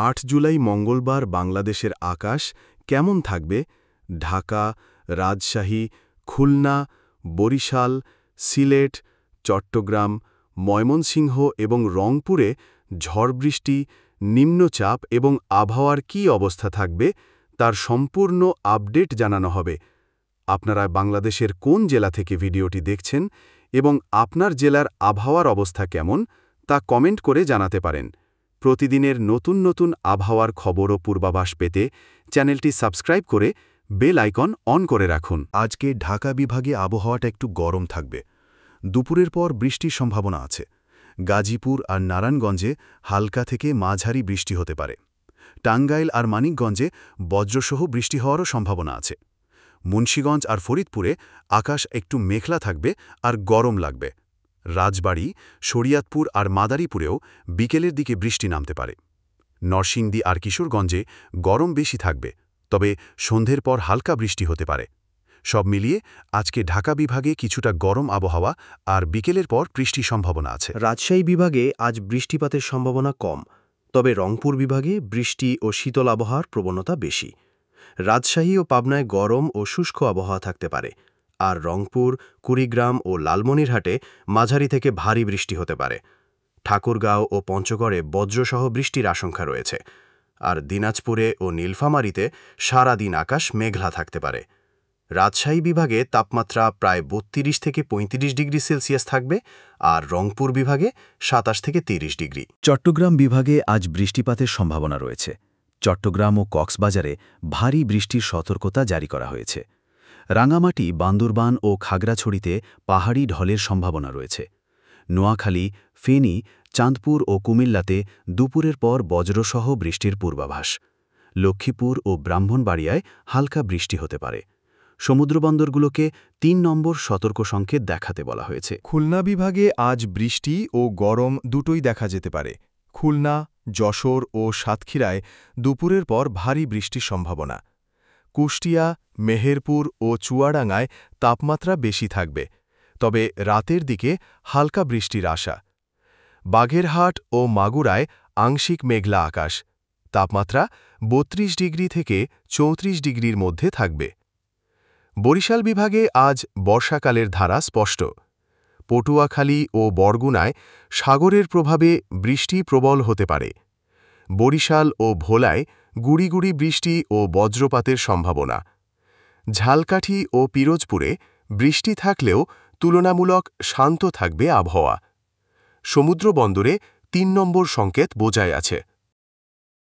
৮ জুলাই মঙ্গলবার বাংলাদেশের আকাশ কেমন থাকবে? ঢাকা, রাজশাহী, খুলনা, বরিশাল, সিলেট, চট্টগ্রাম, ময়মনসিংহ এবং রংপুরে ঝড়বৃষ্টি, নিম্নচাপ এবং আবহাওয়ার কী অবস্থা থাকবে তার সম্পূর্ণ আপডেট জানানো হবে। আপনারা বাংলাদেশের কোন জেলা থেকে ভিডিওটি দেখছেন এবং আপনার জেলার আবহাওয়ার অবস্থা কেমন তা কমেন্ট করে জানাতে পারেন। প্রতিদিনের নতুন নতুন আবহাওয়ার খবর ও পূর্বাভাস পেতে চ্যানেলটি সাবস্ক্রাইব করে বেল আইকন অন করে রাখুন। আজকে ঢাকা বিভাগে আবহাওয়াটা একটু গরম থাকবে। দুপুরের পর বৃষ্টির সম্ভাবনা আছে। গাজীপুর আর নারায়ণগঞ্জে হালকা থেকে মাঝারি বৃষ্টি হতে পারে। টাঙ্গাইল আর মানিকগঞ্জে বজ্রসহ বৃষ্টি হওয়ারও সম্ভাবনা আছে। মুন্সিগঞ্জ আর ফরিদপুরে আকাশ একটু মেঘলা থাকবে আর গরম লাগবে। রাজবাড়ী, শরিয়াতপুর আর মাদারীপুরেও বিকেলের দিকে বৃষ্টি নামতে পারে। নরসিংদী আর কিশোরগঞ্জে গরম বেশি থাকবে, তবে সন্ধ্যের পর হালকা বৃষ্টি হতে পারে। সব মিলিয়ে আজকে ঢাকা বিভাগে কিছুটা গরম আবহাওয়া আর বিকেলের পর বৃষ্টির সম্ভাবনা আছে। রাজশাহী বিভাগে আজ বৃষ্টিপাতের সম্ভাবনা কম, তবে রংপুর বিভাগে বৃষ্টি ও শীতল আবহাওয়ার প্রবণতা বেশি। রাজশাহী ও পাবনায় গরম ও শুষ্ক আবহাওয়া থাকতে পারে, আর রংপুর, কুড়িগ্রাম ও লালমনিরহাটে মাঝারি থেকে ভারী বৃষ্টি হতে পারে। ঠাকুরগাঁও ও পঞ্চগড়ে বজ্রসহ বৃষ্টির আশঙ্কা রয়েছে, আর দিনাজপুরে ও নীলফামারীতে সারা দিন আকাশ মেঘলা থাকতে পারে। রাজশাহী বিভাগে তাপমাত্রা প্রায় ৩২ থেকে ৩৫ ডিগ্রি সেলসিয়াস থাকবে, আর রংপুর বিভাগে ২৭ থেকে ৩০ ডিগ্রি। চট্টগ্রাম বিভাগে আজ বৃষ্টিপাতের সম্ভাবনা রয়েছে। চট্টগ্রাম ও কক্সবাজারে ভারী বৃষ্টির সতর্কতা জারি করা হয়েছে। রাঙামাটি, বান্দরবান ও খাগড়াছড়িতে পাহাড়ি ঢলের সম্ভাবনা রয়েছে। নোয়াখালী, ফেনী, চাঁদপুর ও কুমিল্লাতে দুপুরের পর বজ্রসহ বৃষ্টির পূর্বাভাস। লক্ষ্মীপুর ও ব্রাহ্মণবাড়িয়ায় হালকা বৃষ্টি হতে পারে। সমুদ্রবন্দরগুলোকে ৩ নম্বর সতর্ক সংকেত দেখাতে বলা হয়েছে। খুলনা বিভাগে আজ বৃষ্টি ও গরম দুটোই দেখা যেতে পারে। খুলনা, যশোর ও সাতক্ষীরায় দুপুরের পর ভারী বৃষ্টির সম্ভাবনা। কুষ্টিয়া, মেহেরপুর ও চুয়াডাঙ্গায় তাপমাত্রা বেশি থাকবে, তবে রাতের দিকে হালকা বৃষ্টির আশা। বাগেরহাট ও মাগুরায় আংশিক মেঘলা আকাশ। তাপমাত্রা ৩২ ডিগ্রি থেকে ৩৪ ডিগ্রির মধ্যে থাকবে। বরিশাল বিভাগে আজ বর্ষাকালের ধারা স্পষ্ট। পটুয়াখালী ও বরগুনায় সাগরের প্রভাবে বৃষ্টি প্রবল হতে পারে। বরিশাল ও ভোলায় গুড়ি গুড়ি বৃষ্টি ও বজ্রপাতের সম্ভাবনা। ঝালকাঠি ও পিরোজপুরে বৃষ্টি থাকলেও তুলনামূলক শান্ত থাকবে আবহাওয়া। সমুদ্র বন্দরে ৩ নম্বর সংকেত বোঝাই আছে।